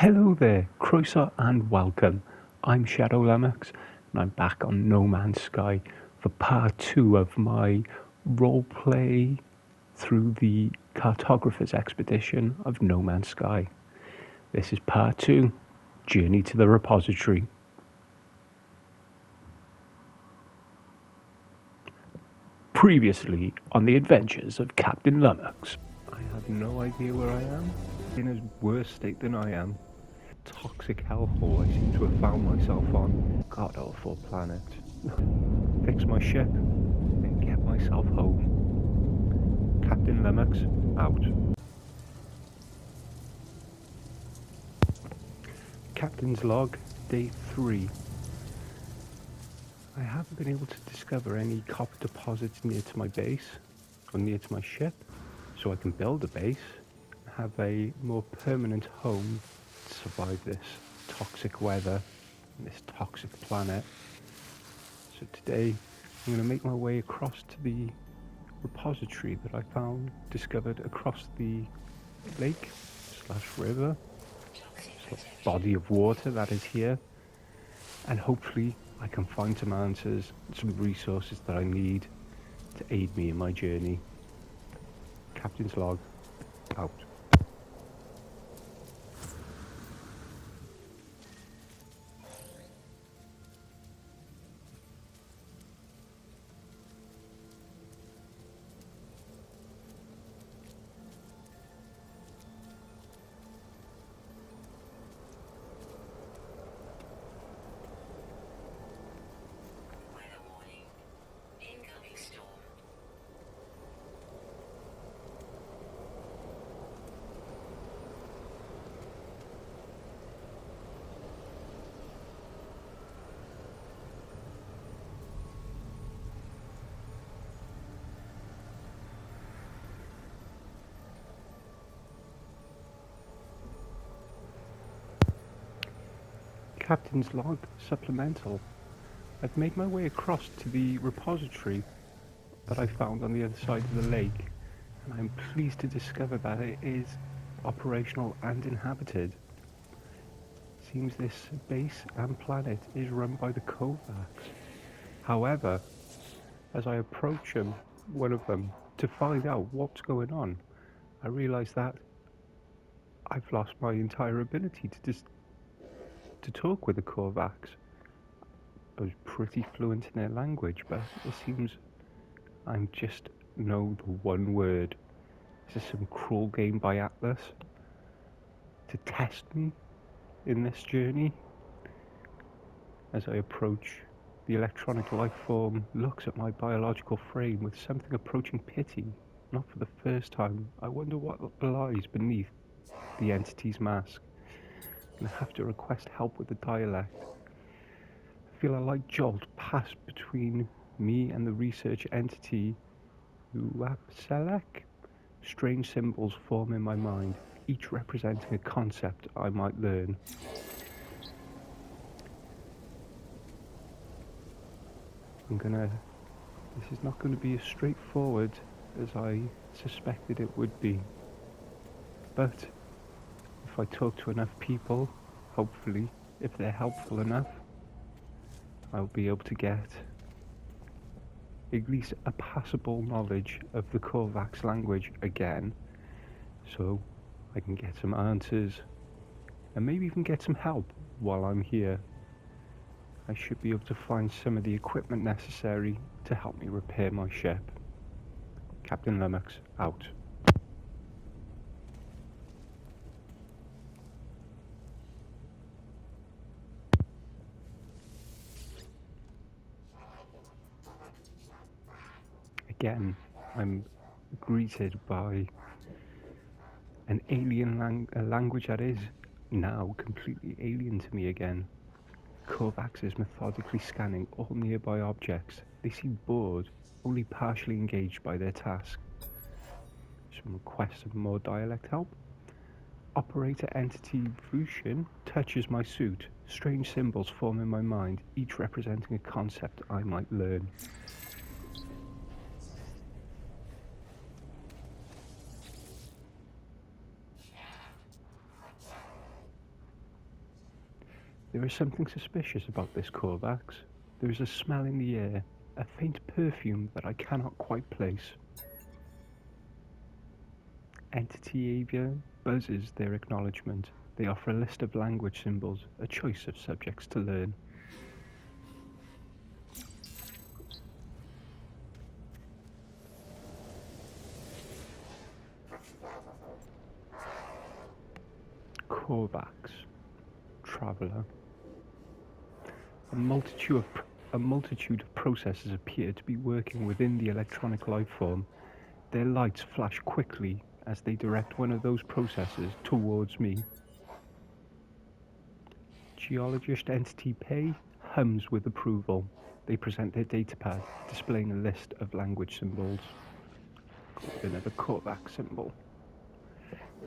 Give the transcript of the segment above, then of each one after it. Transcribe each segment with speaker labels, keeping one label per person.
Speaker 1: Hello there, croeso and welcome. I'm Shadow Lumox and I'm back on No Man's Sky for part 2 of my roleplay through the Cartographers Expedition of No Man's Sky. This is part 2, Journey to the Repository. Previously on the adventures of Captain Lumox. I have no idea where I am. In a worse state than I am. Toxic hellhole I seem to have found myself on. God awful planet. Fix my ship and get myself home. Captain Lumox out. Captain's log, day 3. I haven't been able to discover any copper deposits near to my base or near to my ship, so I can build a base and have a more permanent home to survive this toxic weather and this toxic planet. So today I'm going to make my way across to the repository that I found discovered across the lake / river, body of water that is here, and hopefully I can find some answers, some resources that I need to aid me in my journey. Captain's log, out. Captain's log, supplemental. I've made my way across to the repository that I found on the other side of the lake, and I'm pleased to discover that it is operational and inhabited. Seems this base and planet is run by the Kovacs. However, as I approach one of them to find out what's going on, I realise that I've lost my entire ability to talk with the Kovacs. I was pretty fluent in their language, but it seems I just know the one word. Is this some cruel game by Atlas to test me in this journey? As I approach, the electronic life form looks at my biological frame with something approaching pity. Not for the first time. I wonder what lies beneath the entity's mask. And I have to request help with the dialect. I feel a light jolt pass between me and the research entity Uapselek. Strange symbols form in my mind, each representing a concept I might learn. This is not going to be as straightforward as I suspected it would be. But if I talk to enough people, hopefully, if they're helpful enough, I'll be able to get at least a passable knowledge of the Kovacs language again, so I can get some answers and maybe even get some help while I'm here. I should be able to find some of the equipment necessary to help me repair my ship. Captain Lumox, out. Again, I'm greeted by an alien language that is now completely alien to me again. Kovacs is methodically scanning all nearby objects. They seem bored, only partially engaged by their task. Some requests of more dialect help. Operator entity Vushin touches my suit. Strange symbols form in my mind, each representing a concept I might learn. There is something suspicious about this Korvax. There is a smell in the air, a faint perfume that I cannot quite place. Entity Avia buzzes their acknowledgement. They offer a list of language symbols, a choice of subjects to learn. Korvax, Traveller. A multitude of processes appear to be working within the electronic life form. Their lights flash quickly as they direct one of those processes towards me. Geologist Entity Pay hums with approval. They present their datapad, displaying a list of language symbols. Another Korvax symbol.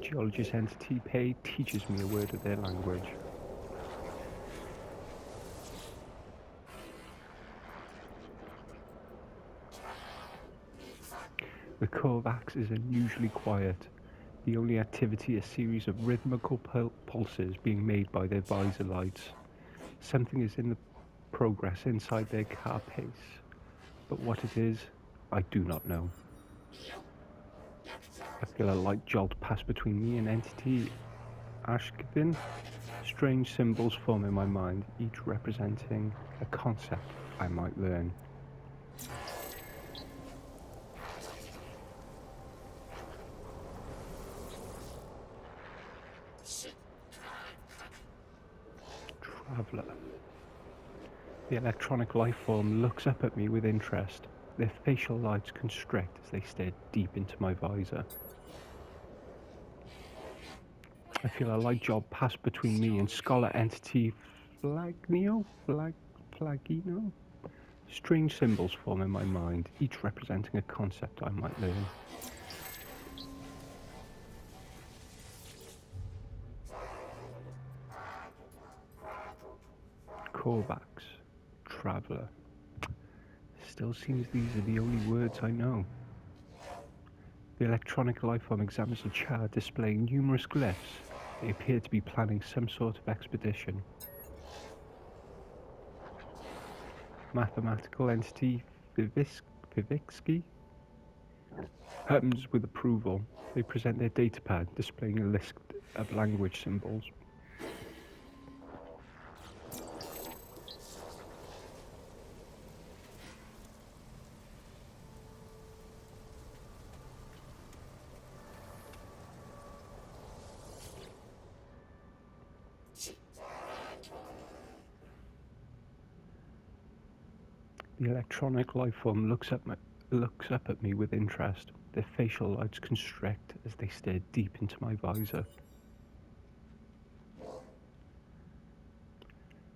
Speaker 1: Geologist Entity Pay teaches me a word of their language. The Korvax is unusually quiet. The only activity a series of rhythmical pulses being made by their visor lights. Something is in the progress inside their carapace, but what it is, I do not know. I feel a light jolt pass between me and Entity Ashkvin. Strange symbols form in my mind, each representing a concept I might learn. Traveller. The electronic life form looks up at me with interest. Their facial lights constrict as they stare deep into my visor. I feel a light jolt pass between me and Scholar Entity Flagino? Flagino? Strange symbols form in my mind, each representing a concept I might learn. Korvax, Traveller. Still seems these are the only words I know. The electronic lifeform examines a chart displaying numerous glyphs. They appear to be planning some sort of expedition. Mathematical entity Vivitsky hums with approval. They present their datapad displaying a list of language symbols. The electronic lifeform looks up at me with interest. Their facial lights constrict as they stare deep into my visor.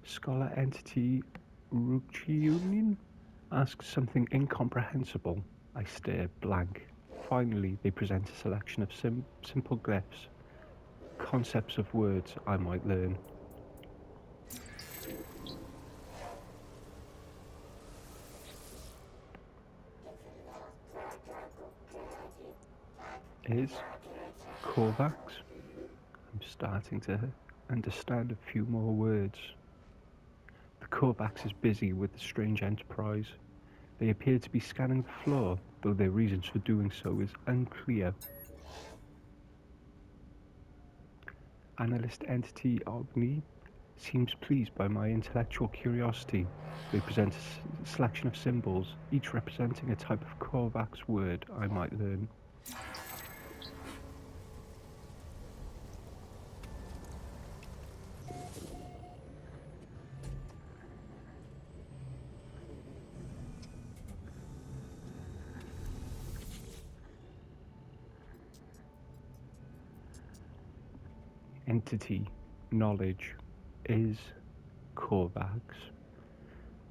Speaker 1: Scholar entity Ruchiunin asks something incomprehensible. I stare blank. Finally, they present a selection of simple glyphs, concepts of words I might learn. Is Korvax? I'm starting to understand a few more words. The Korvax is busy with the strange enterprise. They appear to be scanning the floor, though their reasons for doing so is unclear. Analyst entity Ogni seems pleased by my intellectual curiosity. They present a selection of symbols, each representing a type of Korvax word I might learn. Entity, knowledge, is Korvax.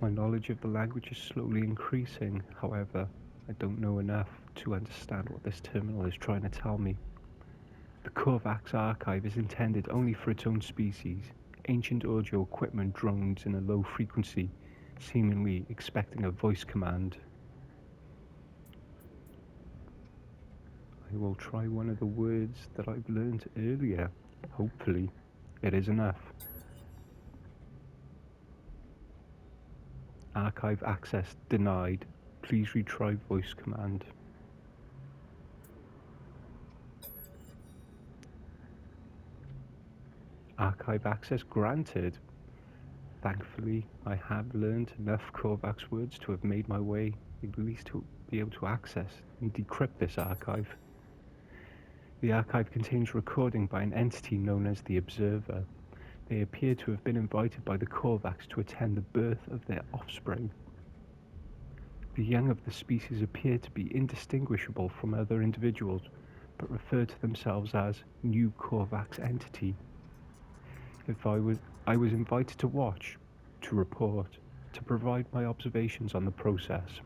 Speaker 1: My knowledge of the language is slowly increasing, however, I don't know enough to understand what this terminal is trying to tell me. The Korvax archive is intended only for its own species, ancient audio equipment drones in a low frequency, seemingly expecting a voice command. I will try one of the words that I've learned earlier. Hopefully, it is enough. Archive access denied. Please retry voice command. Archive access granted. Thankfully, I have learned enough Korvax words to have made my way, at least to be able to access and decrypt this archive. The archive contains recording by an entity known as the Observer. They appear to have been invited by the Korvax to attend the birth of their offspring. The young of the species appear to be indistinguishable from other individuals, but refer to themselves as New Korvax Entity. I was invited to watch, to report, to provide my observations on the process.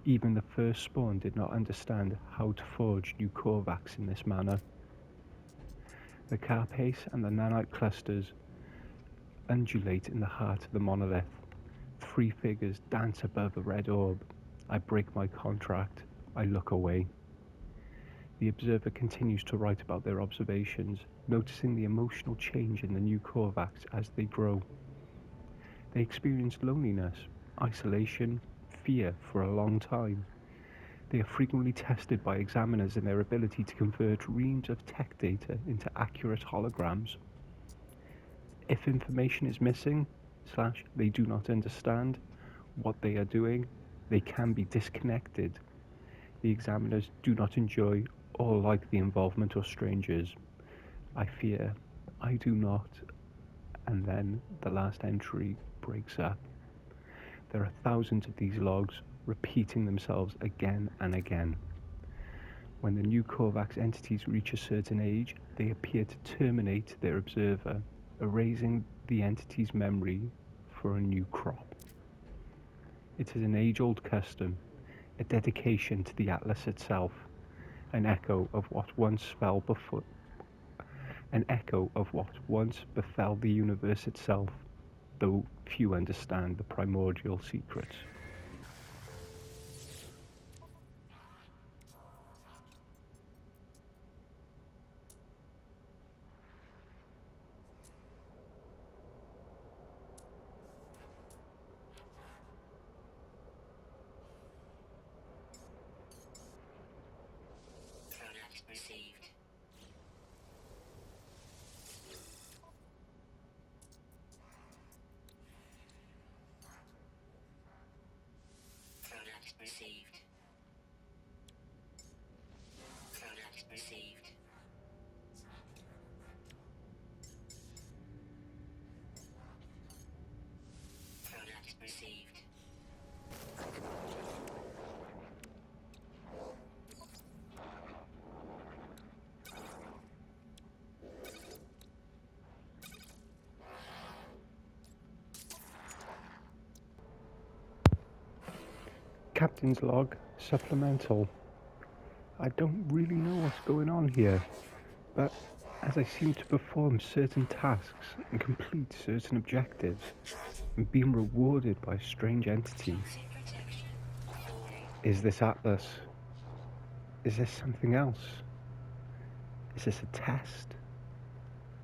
Speaker 1: Even the first spawn did not understand how to forge new Korvax in this manner. The carapace and the nanite clusters undulate in the heart of the monolith. 3 figures dance above the red orb. I break my contract. I look away. The Observer continues to write about their observations, noticing the emotional change in the new Korvax as they grow. They experience loneliness, isolation, fear for a long time. They are frequently tested by examiners in their ability to convert reams of tech data into accurate holograms. If information is missing, / they do not understand what they are doing, they can be disconnected. The examiners do not enjoy or like the involvement of strangers. I fear I do not. And then the last entry breaks up. There are thousands of these logs repeating themselves again and again. When the new Korvax entities reach a certain age, they appear to terminate their observer, erasing the entity's memory for a new crop. It is an age-old custom, a dedication to the Atlas itself, an echo of what once befell the universe itself, though few understand the primordial secrets.
Speaker 2: Product received. Product received. Product received. Product received.
Speaker 1: Captain's log, supplemental. I don't really know what's going on here, but as I seem to perform certain tasks and complete certain objectives, I'm being rewarded by a strange entity. Is this Atlas? Is this something else? Is this a test?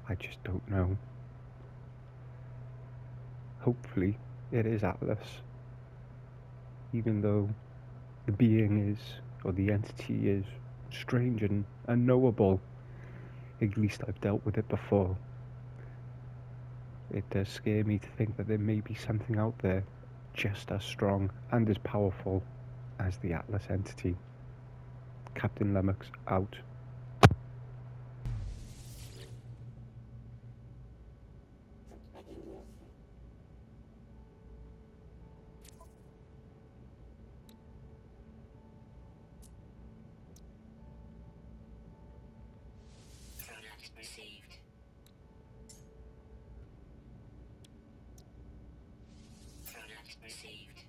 Speaker 1: I just don't know. Hopefully, it is Atlas. Even though the being is, or the entity is, strange and unknowable, at least I've dealt with it before. It does scare me to think that there may be something out there just as strong and as powerful as the Atlas entity. Captain Lumox out.
Speaker 2: Product received. Product received.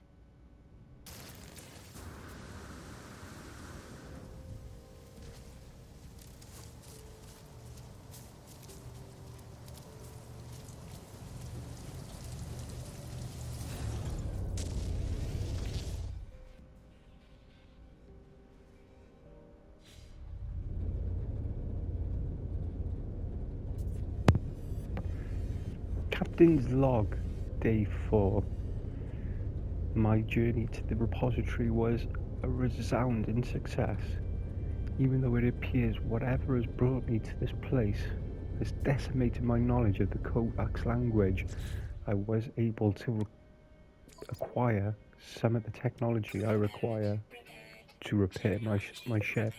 Speaker 1: Captain's log, day 4. My journey to the repository was a resounding success. Even though it appears whatever has brought me to this place has decimated my knowledge of the Kovacs language, I was able to acquire some of the technology I require to repair my ship.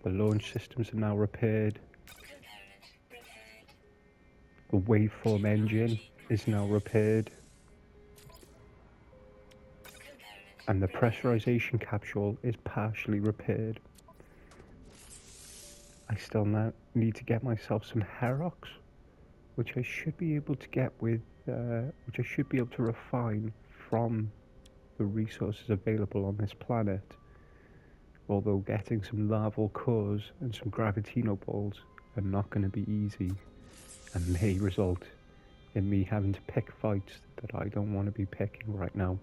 Speaker 1: The launch systems are now repaired. The waveform engine is now repaired. And the pressurization capsule is partially repaired. I still now need to get myself some Herox, which I should be able to get with, which I should be able to refine from the resources available on this planet. Although getting some larval cores and some gravitino balls are not going to be easy, and may result in me having to pick fights that I don't want to be picking right now.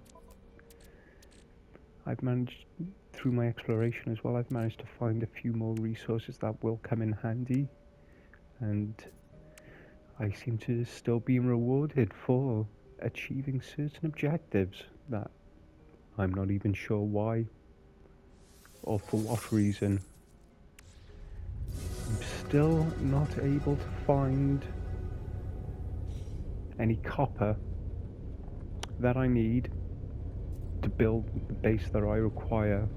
Speaker 1: I've managed, through my exploration as well, I've managed to find a few more resources that will come in handy, and I seem to still be rewarded for achieving certain objectives that I'm not even sure why or for what reason. I'm still not able to find any copper that I need to build the base that I require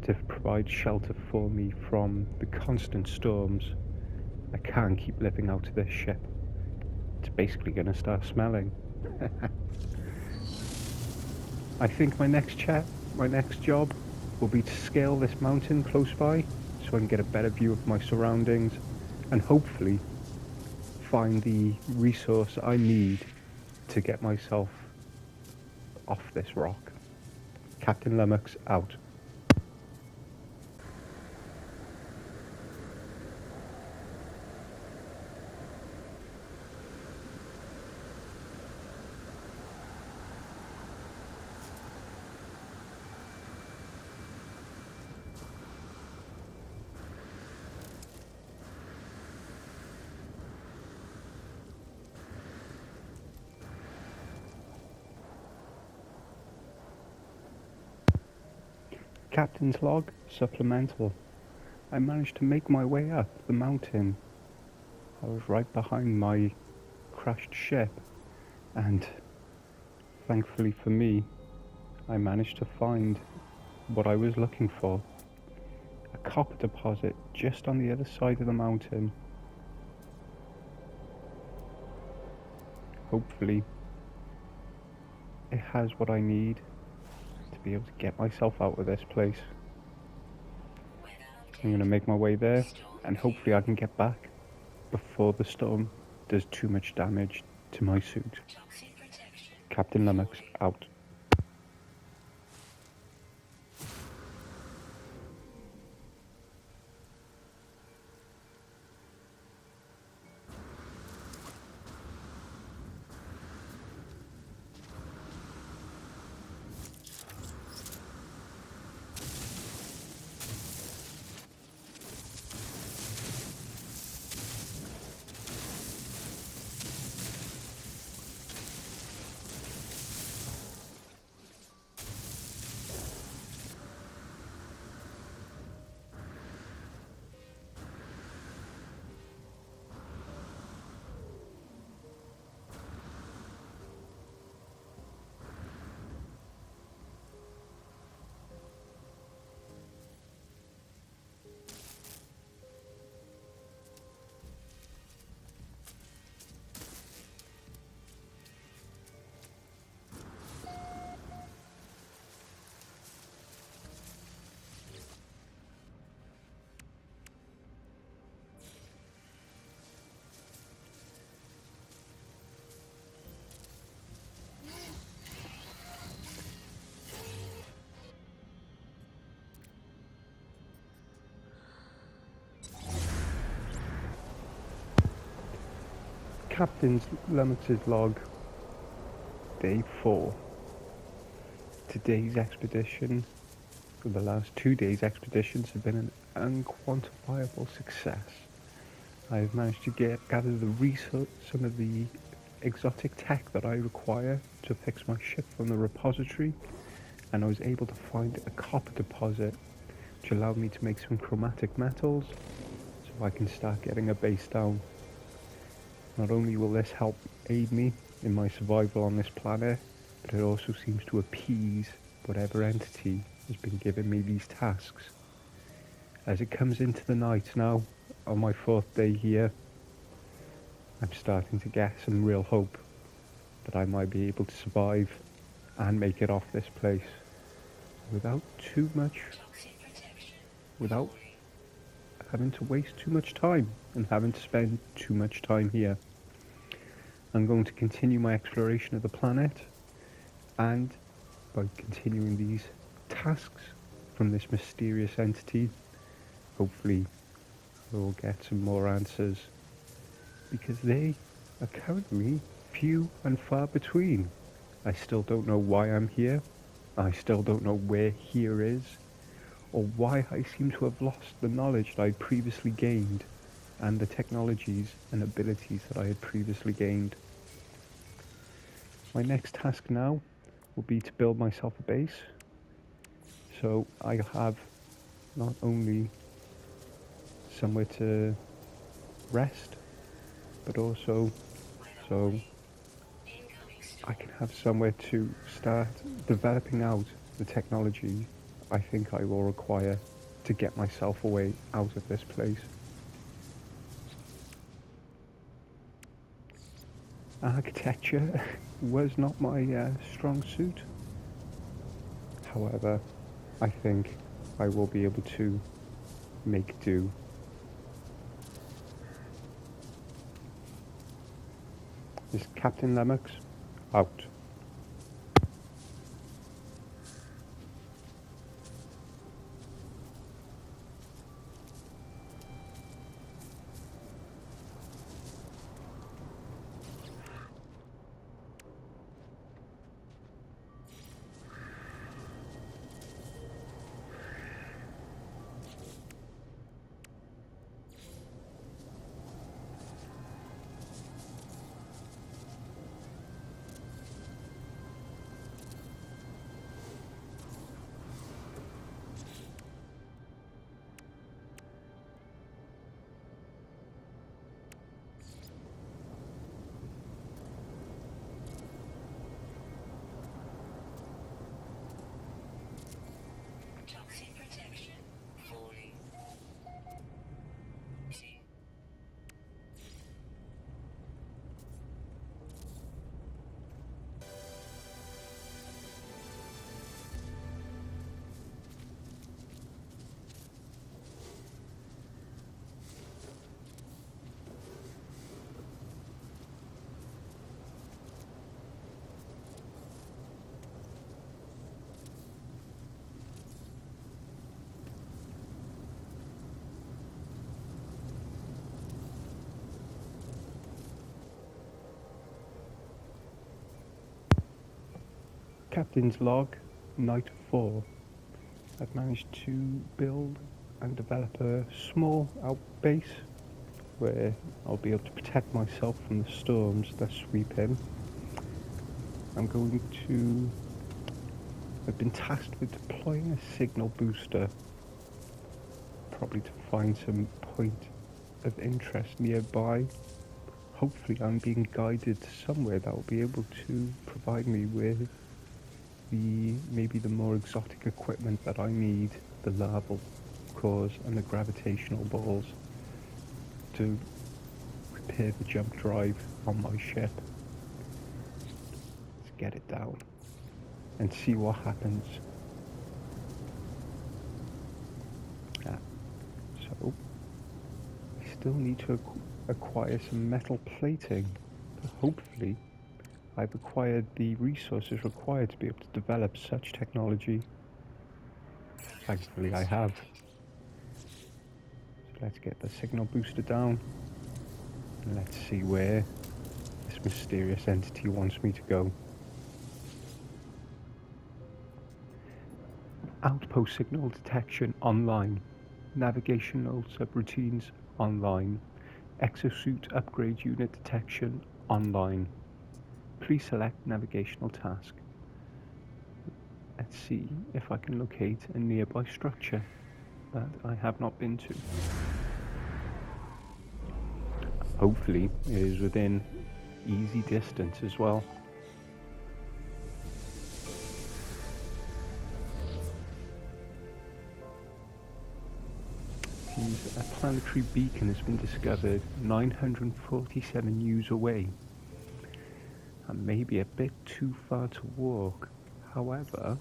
Speaker 1: to provide shelter for me from the constant storms. I can't keep living out of this ship. It's basically going to start smelling. I think my next job will be to scale this mountain close by so I can get a better view of my surroundings and hopefully find the resource I need to get myself off this rock. Captain Lumox out. Captain's log, supplemental. I managed to make my way up the mountain. I was right behind my crashed ship, and thankfully for me, I managed to find what I was looking for. A copper deposit just on the other side of the mountain. Hopefully, it has what I need to be able to get myself out of this place. I'm going to make my way there, and hopefully I can get back before the storm does too much damage to my suit. Captain Lumox out. Captain's Lumox's log, day 4. Today's expedition, or the last 2 days' expeditions, have been an unquantifiable success. I have managed to gather some of the exotic tech that I require to fix my ship from the repository, and I was able to find a copper deposit which allowed me to make some chromatic metals so I can start getting a base down. Not only will this help aid me in my survival on this planet, but it also seems to appease whatever entity has been giving me these tasks. As it comes into the night now, on my 4th day here, I'm starting to get some real hope that I might be able to survive and make it off this place without too much, without having to waste too much time and having to spend too much time here. I'm going to continue my exploration of the planet, and by continuing these tasks from this mysterious entity, hopefully we'll get some more answers, because they are currently few and far between. I still don't know why I'm here. I still don't know where here is, or why I seem to have lost the knowledge that I had previously gained and the technologies and abilities that I had previously gained. My next task now will be to build myself a base, so I have not only somewhere to rest, but also so I can have somewhere to start developing out the technology I think I will require to get myself away out of this place. Architecture was not my strong suit. However, I think I will be able to make do. Is Captain Lumox out?
Speaker 2: Toxic protection falling. See.
Speaker 1: Captain's log, night 4. I've managed to build and develop a small outbase where I'll be able to protect myself from the storms that sweep in. I've been tasked with deploying a signal booster, probably to find some point of interest nearby. Hopefully I'm being guided to somewhere that will be able to provide me with maybe the more exotic equipment that I need, the larval cores and the gravitational balls, to repair the jump drive on my ship. Let's get it down and see what happens. So I still need to acquire some metal plating, but hopefully I've acquired the resources required to be able to develop such technology. Thankfully I have. So let's get the signal booster down and let's see where this mysterious entity wants me to go. Outpost signal detection online. Navigational subroutines online. Exosuit upgrade unit detection online. Please select navigational task. Let's see if I can locate a nearby structure that I have not been to. Hopefully it is within easy distance as well. A planetary beacon has been discovered 947 U's away. And maybe a bit too far to walk. However,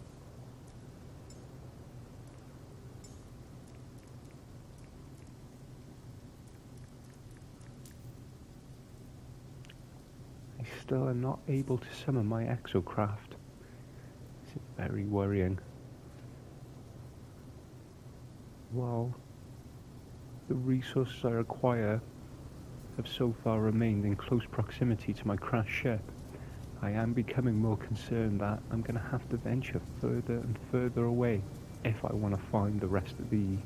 Speaker 1: I still am not able to summon my exocraft. This is very worrying. While the resources I require have so far remained in close proximity to my crashed ship, I am becoming more concerned that I'm going to have to venture further and further away if I want to find the rest of the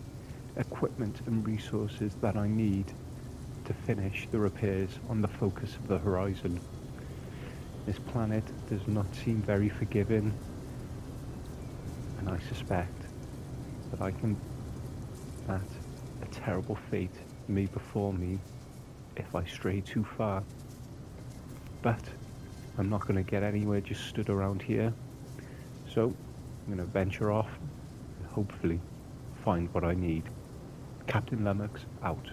Speaker 1: equipment and resources that I need to finish the repairs on the focus of the horizon. This planet does not seem very forgiving, and I suspect that a terrible fate may befall me if I stray too far. But I'm not going to get anywhere just stood around here, so I'm going to venture off and hopefully find what I need. Captain Lumox out.